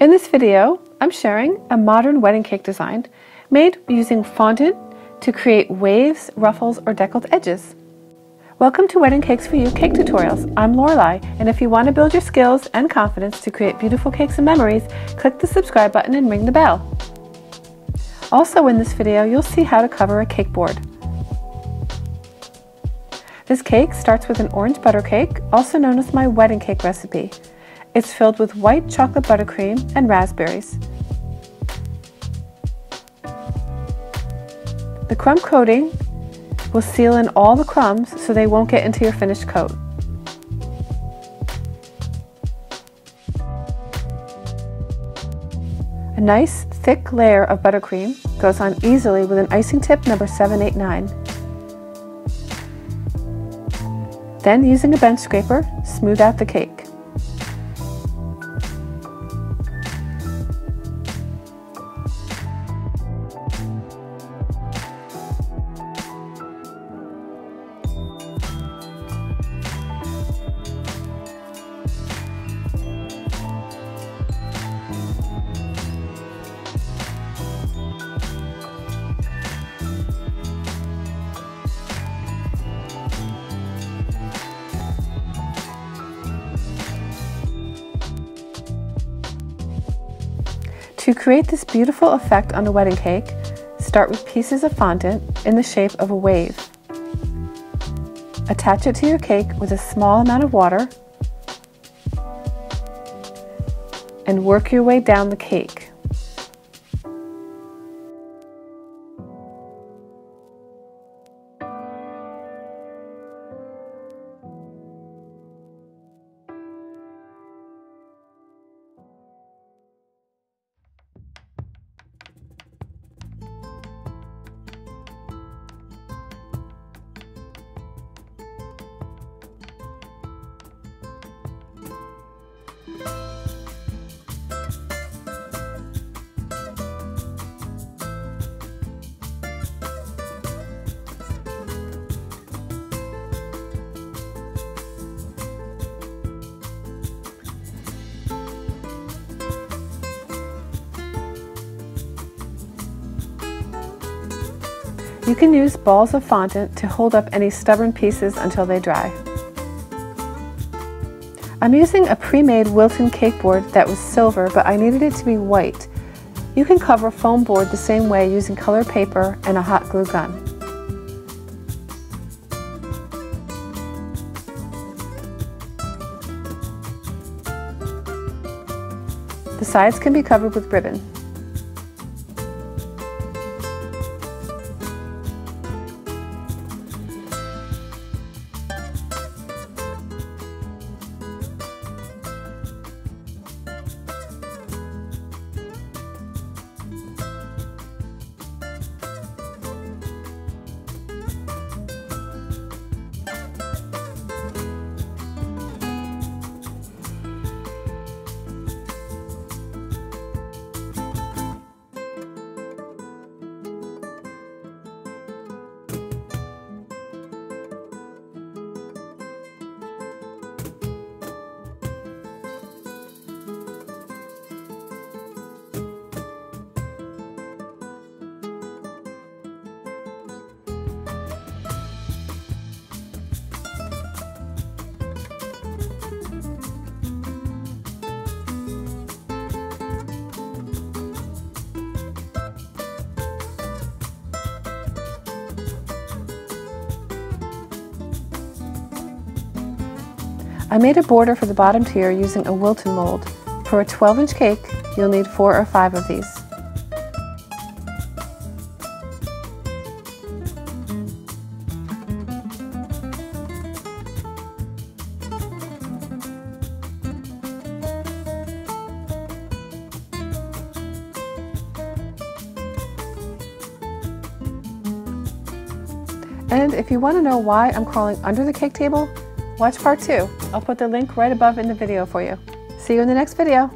In this video, I'm sharing a modern wedding cake design made using fondant to create waves, ruffles, or deckled edges. Welcome to Wedding Cakes for You Cake Tutorials. I'm Lorelei, and if you want to build your skills and confidence to create beautiful cakes and memories, click the subscribe button and ring the bell. Also in this video, you'll see how to cover a cake board. This cake starts with an orange butter cake, also known as my wedding cake recipe. It's filled with white chocolate buttercream and raspberries. The crumb coating will seal in all the crumbs so they won't get into your finished coat. A nice thick layer of buttercream goes on easily with an icing tip number 789. Then, using a bench scraper, smooth out the cake. To create this beautiful effect on a wedding cake, start with pieces of fondant in the shape of a wave. Attach it to your cake with a small amount of water and work your way down the cake. You can use balls of fondant to hold up any stubborn pieces until they dry. I'm using a pre-made Wilton cake board that was silver, but I needed it to be white. You can cover a foam board the same way using colored paper and a hot glue gun. The sides can be covered with ribbon. I made a border for the bottom tier using a Wilton mold. For a 12-inch cake, you'll need 4 or 5 of these. And if you want to know why I'm crawling under the cake table, watch part 2. I'll put the link right above in the video for you. See you in the next video.